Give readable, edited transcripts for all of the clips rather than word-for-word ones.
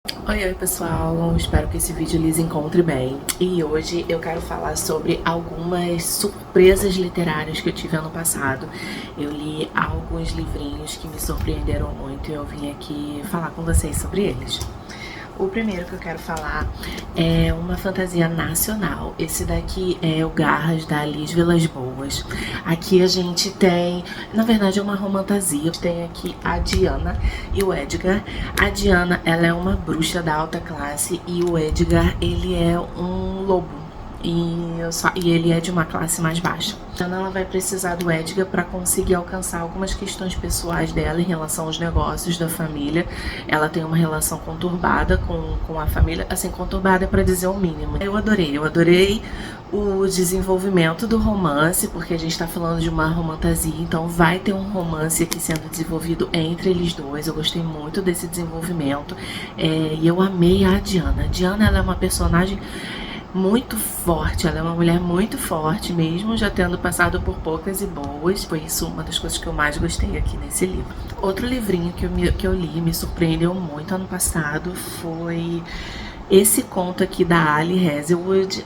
Oi pessoal, espero que esse vídeo lhes encontre bem. E hoje eu quero falar sobre algumas surpresas literárias que eu tive ano passado. Eu li alguns livrinhos que me surpreenderam muito e eu vim aqui falar com vocês sobre eles. O primeiro que eu quero falar é uma fantasia nacional. Esse daqui é o Garras, da Alice Vilas Boas. Aqui a gente tem, na verdade é uma romantasia. Tem aqui a Diana e o Edgar. A Diana, ela é uma bruxa da alta classe e o Edgar, ele é um lobo. E ele é de uma classe mais baixa. Então ela vai precisar do Edgar para conseguir alcançar algumas questões pessoais dela em relação aos negócios da família. Ela tem uma relação conturbada com a família, assim, conturbada é para dizer o mínimo. Eu adorei o desenvolvimento do romance, porque a gente está falando de uma romantasia, então vai ter um romance aqui sendo desenvolvido entre eles dois. Eu gostei muito desse desenvolvimento e eu amei a Diana. A Diana, ela é uma personagem muito forte, ela é uma mulher muito forte, mesmo já tendo passado por poucas e boas. Foi isso uma das coisas que eu mais gostei aqui nesse livro. Outro livrinho que eu li, me surpreendeu muito ano passado, foi esse conto aqui da Ali Hazelwood,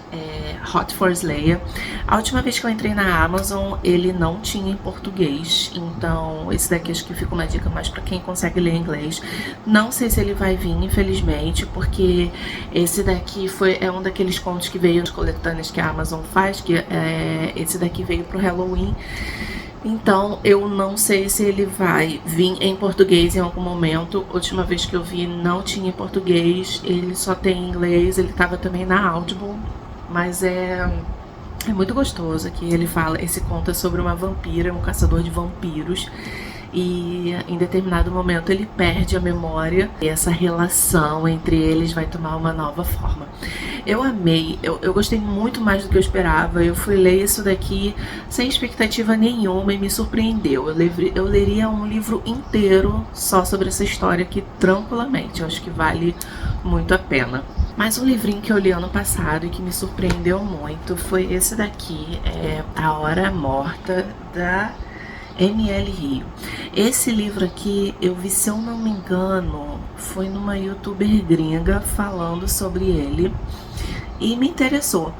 Hot for Slayer. A última vez que eu entrei na Amazon, ele não tinha em português, então esse daqui acho que fica uma dica mais para quem consegue ler inglês. Não sei se ele vai vir, infelizmente, porque esse daqui é um daqueles contos que veio nos coletâneos que a Amazon faz, que esse daqui veio pro Halloween. Então eu não sei se ele vai vir em português em algum momento. Última vez que eu vi não tinha em português, ele só tem em inglês, ele estava também na Audible, mas é muito gostoso aqui. Ele fala, esse conto é sobre uma vampira, um caçador de vampiros, e em determinado momento ele perde a memória e essa relação entre eles vai tomar uma nova forma. Eu amei, eu gostei muito mais do que eu esperava. Eu fui ler isso daqui sem expectativa nenhuma e me surpreendeu. Eu leria um livro inteiro só sobre essa história aqui tranquilamente. Eu acho que vale muito a pena. Mas um livrinho que eu li ano passado e que me surpreendeu muito foi esse daqui, A Hora Morta, da M.L. Rio. Esse livro aqui eu vi, se eu não me engano, foi numa youtuber gringa falando sobre ele e me interessou.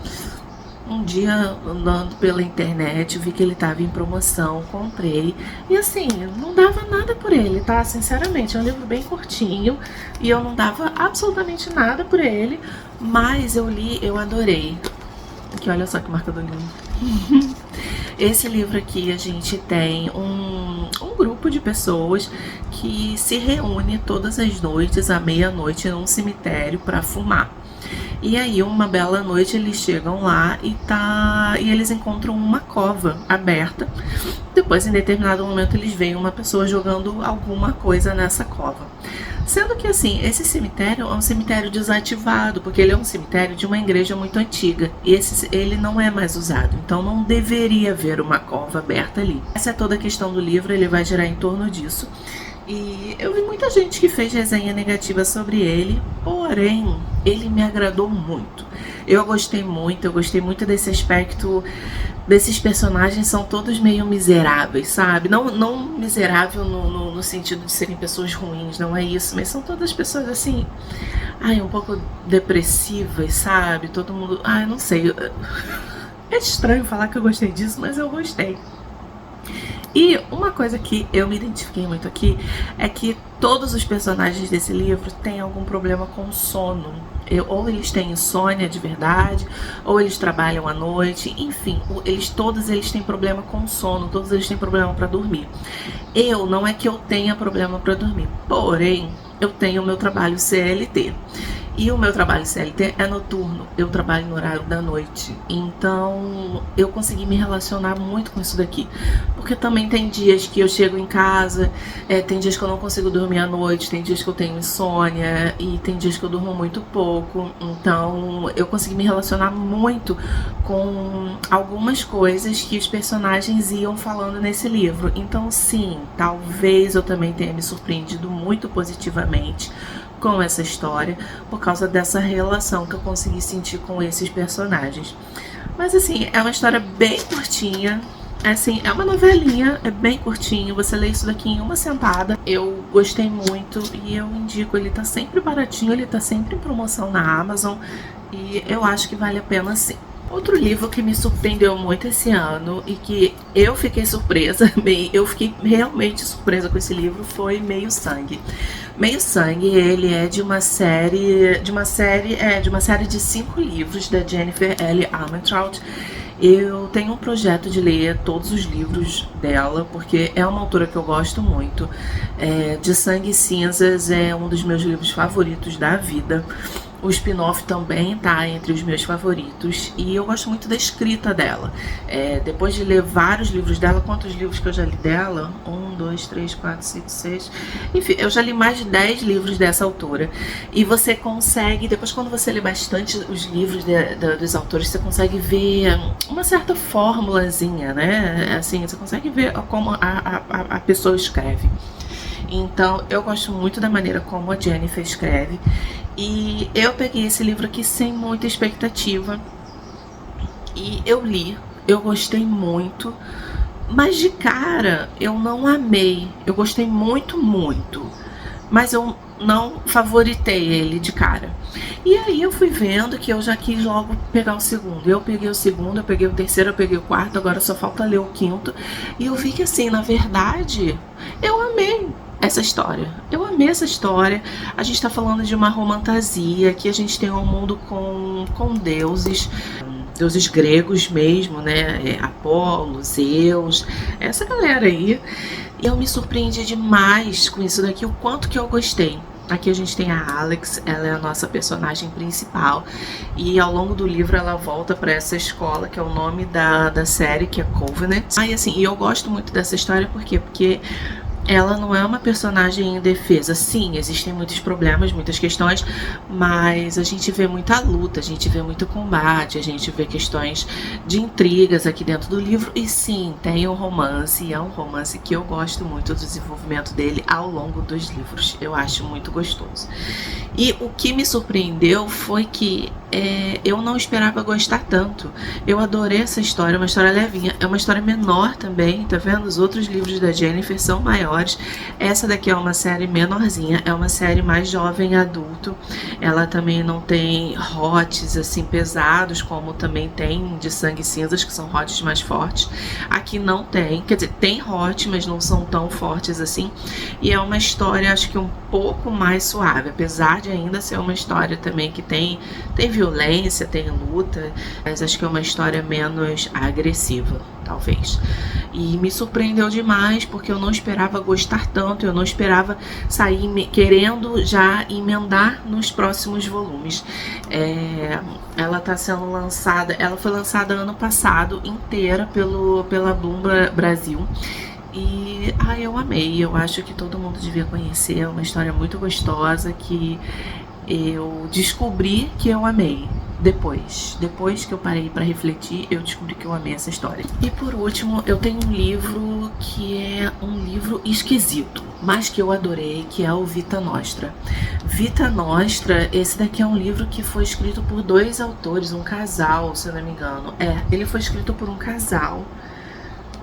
Um dia, andando pela internet, vi que ele estava em promoção, comprei. E assim, não dava nada por ele, tá? Sinceramente, é um livro bem curtinho e eu não dava absolutamente nada por ele, mas eu li, eu adorei. Aqui, olha só que marcador lindo. Esse livro aqui a gente tem um grupo de pessoas que se reúne todas as noites, à meia-noite, num cemitério para fumar. E aí, uma bela noite, eles chegam lá e eles encontram uma cova aberta. Depois, em determinado momento, eles veem uma pessoa jogando alguma coisa nessa cova. Sendo que, assim, esse cemitério é um cemitério desativado, porque ele é um cemitério de uma igreja muito antiga. E ele não é mais usado, então não deveria haver uma cova aberta ali. Essa é toda a questão do livro, ele vai girar em torno disso. E eu vi muita gente que fez resenha negativa sobre ele, porém, ele me agradou muito. Eu gostei muito desse aspecto, desses personagens são todos meio miseráveis, sabe? Não miserável no sentido de serem pessoas ruins, não é isso, mas são todas pessoas assim, um pouco depressivas, sabe? Todo mundo, não sei, é estranho falar que eu gostei disso, mas eu gostei. E uma coisa que eu me identifiquei muito aqui é que todos os personagens desse livro têm algum problema com sono. Ou eles têm insônia de verdade, ou eles trabalham à noite, enfim, todos eles têm problema com sono, todos eles têm problema para dormir. Não é que eu tenha problema para dormir, porém, eu tenho o meu trabalho CLT. E o meu trabalho CLT é noturno, eu trabalho no horário da noite. Então eu consegui me relacionar muito com isso daqui. Porque também tem dias que eu chego em casa, tem dias que eu não consigo dormir à noite, tem dias que eu tenho insônia e tem dias que eu durmo muito pouco. Então eu consegui me relacionar muito com algumas coisas que os personagens iam falando nesse livro. Então sim, talvez eu também tenha me surpreendido muito positivamente com essa história, por causa dessa relação que eu consegui sentir com esses personagens. Mas assim, é uma história bem curtinha, Assim, é uma novelinha, é bem curtinho, você lê isso daqui em uma sentada. Eu gostei muito e eu indico, ele tá sempre baratinho, ele tá sempre em promoção na Amazon e eu acho que vale a pena sim. Outro livro que me surpreendeu muito esse ano e que eu fiquei surpresa, eu fiquei realmente surpresa com esse livro, foi Meio Sangue. Meio Sangue, ele é de uma série de 5 livros da Jennifer L. Armentrout. Eu tenho um projeto de ler todos os livros dela, porque é uma autora que eu gosto muito. De Sangue e Cinzas é um dos meus livros favoritos da vida. O spin-off também tá entre os meus favoritos e eu gosto muito da escrita dela. Depois de ler vários livros dela, quantos livros que eu já li dela? 1, 2, 3, 4, 5, 6... Enfim, eu já li mais de 10 livros dessa autora. E você consegue, depois quando você lê bastante os livros dos autores, você consegue ver uma certa formulazinha, né? Assim, você consegue ver como a pessoa escreve. Então, eu gosto muito da maneira como a Jennifer escreve. E eu peguei esse livro aqui sem muita expectativa. E eu li, eu gostei muito. Mas de cara, eu não amei. Eu gostei muito, muito. Mas eu não favoritei ele de cara. E aí eu fui vendo que eu já quis logo pegar o segundo. Eu peguei o segundo, eu peguei o terceiro, eu peguei o quarto. Agora só falta ler o quinto. E eu vi que assim, na verdade, eu amei essa história. Eu amei essa história. A gente tá falando de uma romantasia, que a gente tem um mundo com deuses gregos mesmo, né? Apolo, Zeus, essa galera aí. E eu me surpreendi demais com isso daqui, o quanto que eu gostei. Aqui a gente tem a Alex, ela é a nossa personagem principal. E ao longo do livro ela volta para essa escola, que é o nome da série, que é Covenant. E assim, eu gosto muito dessa história, por quê? Porque ela não é uma personagem indefesa. Sim, existem muitos problemas, muitas questões, mas a gente vê muita luta, a gente vê muito combate, a gente vê questões de intrigas aqui dentro do livro. E sim, tem um romance, e é um romance que eu gosto muito do desenvolvimento dele ao longo dos livros. Eu acho muito gostoso. E o que me surpreendeu foi que eu não esperava gostar tanto. Eu adorei essa história, uma história levinha. É uma história menor também, tá vendo? Os outros livros da Jennifer são maiores. Essa daqui é uma série menorzinha, é uma série mais jovem adulto. Ela também não tem hotes assim pesados, como também tem de Sangue e Cinzas, que são hotes mais fortes. Aqui não tem, quer dizer, tem hot, mas não são tão fortes assim. E é uma história, acho que um pouco mais suave, apesar de ainda ser uma história também que tem violência, tem luta, mas acho que é uma história menos agressiva, talvez. E me surpreendeu demais, porque eu não esperava gostar tanto, eu não esperava sair querendo já emendar nos próximos volumes. Ela está sendo lançada, ela foi lançada ano passado inteira pela Boom Brasil. E eu amei, eu acho que todo mundo devia conhecer, é uma história muito gostosa que eu descobri que eu amei. Depois que eu parei para refletir, eu descobri que eu amei essa história. E por último, eu tenho um livro que é um livro esquisito, mas que eu adorei, que é o Vita Nostra. Vita Nostra, esse daqui é um livro que foi escrito por 2 autores, um casal, se eu não me engano. Ele foi escrito por um casal.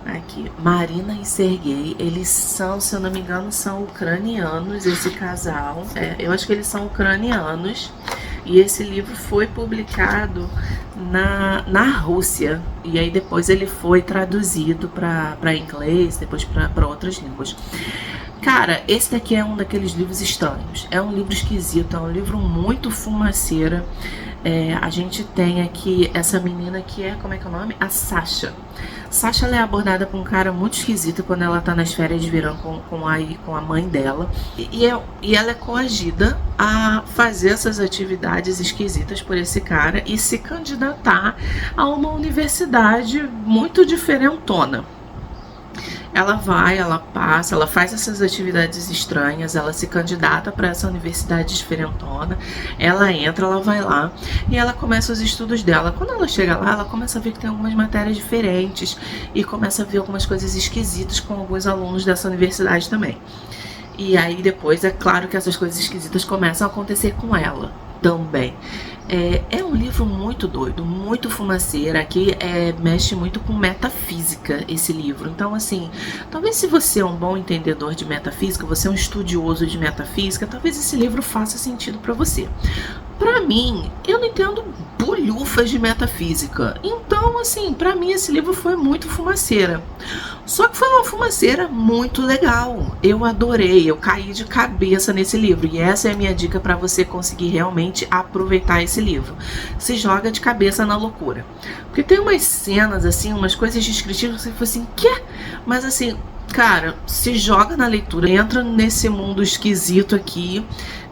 Aqui, Marina e Sergei, eles são, se eu não me engano, são ucranianos, esse casal. Eu acho que eles são ucranianos. E esse livro foi publicado na Rússia. E aí depois ele foi traduzido para inglês, depois para outras línguas. Cara, esse daqui é um daqueles livros estranhos. É um livro esquisito, é um livro muito fumaceira. A gente tem aqui essa menina que como é que é o nome? A Sasha. Sasha, ela é abordada por um cara muito esquisito quando ela tá nas férias de verão com a mãe dela. E ela é coagida a fazer essas atividades esquisitas por esse cara e se candidatar a uma universidade muito diferentona. Ela vai, ela passa, ela faz essas atividades estranhas, ela se candidata para essa universidade diferentona, ela entra, ela vai lá e ela começa os estudos dela. Quando ela chega lá, ela começa a ver que tem algumas matérias diferentes e começa a ver algumas coisas esquisitas com alguns alunos dessa universidade também. E aí depois é claro que essas coisas esquisitas começam a acontecer com ela também. É um livro muito doido, muito fumaceira, que mexe muito com metafísica esse livro. Então, assim, talvez se você é um bom entendedor de metafísica, você é um estudioso de metafísica, talvez esse livro faça sentido para você. Pra mim, eu não entendo bolhufas de metafísica. Então, assim, pra mim esse livro foi muito fumaceira. Só que foi uma fumaceira muito legal. Eu adorei, eu caí de cabeça nesse livro. E essa é a minha dica pra você conseguir realmente aproveitar esse livro. Se joga de cabeça na loucura. Porque tem umas cenas, assim, umas coisas descritivas que você fala assim, quê? Mas assim, cara, se joga na leitura, entra nesse mundo esquisito aqui,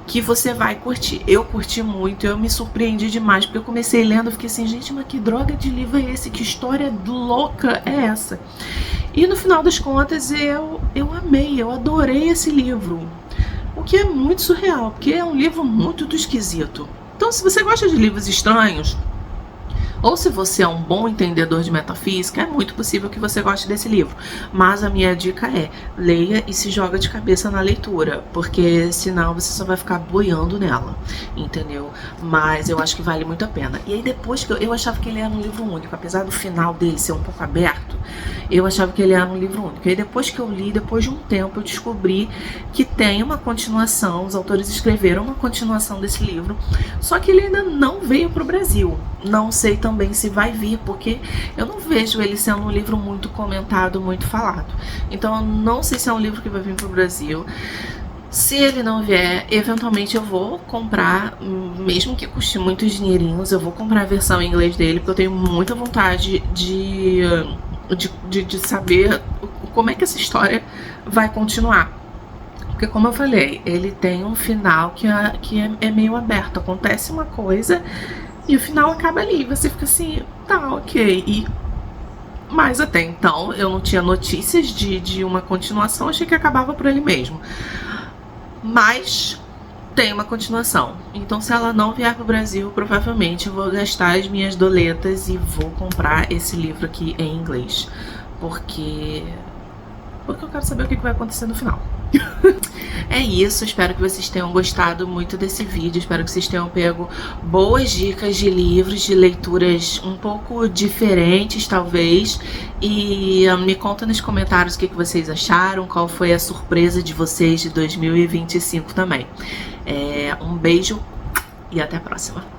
que você vai curtir. Eu curti muito, eu me surpreendi demais, porque eu comecei lendo e fiquei assim, gente, mas que droga de livro é esse? Que história louca é essa? E no final das contas, eu amei, eu adorei esse livro. O que é muito surreal, porque é um livro muito esquisito. Então, se você gosta de livros estranhos, ou se você é um bom entendedor de metafísica, é muito possível que você goste desse livro. Mas a minha dica é, leia e se joga de cabeça na leitura, porque senão você só vai ficar boiando nela, entendeu? Mas eu acho que vale muito a pena. E aí depois que eu achava que ele era um livro único, apesar do final dele ser um pouco aberto, eu achava que ele era um livro único. E aí depois que eu li, depois de um tempo, eu descobri que tem uma continuação, os autores escreveram uma continuação desse livro, só que ele ainda não veio para o Brasil. Não sei também se vai vir, porque eu não vejo ele sendo um livro muito comentado, muito falado. Então eu não sei se é um livro que vai vir para o Brasil. Se ele não vier, eventualmente eu vou comprar, mesmo que custe muitos dinheirinhos, eu vou comprar a versão em inglês dele, porque eu tenho muita vontade de saber como é que essa história vai continuar. Porque, como eu falei, ele tem um final que é meio aberto. Acontece uma coisa e o final acaba ali. Você fica assim, tá, ok. Mas até então eu não tinha notícias de uma continuação, achei que acabava por ele mesmo. Mas tem uma continuação. Então, se ela não vier para o Brasil, provavelmente eu vou gastar as minhas doletas e vou comprar esse livro aqui em inglês. Porque eu quero saber o que vai acontecer no final. É isso, espero que vocês tenham gostado muito desse vídeo, espero que vocês tenham pego boas dicas de livros, de leituras um pouco diferentes talvez, e me conta nos comentários o que vocês acharam, qual foi a surpresa de vocês de 2025 também. Um beijo e até a próxima.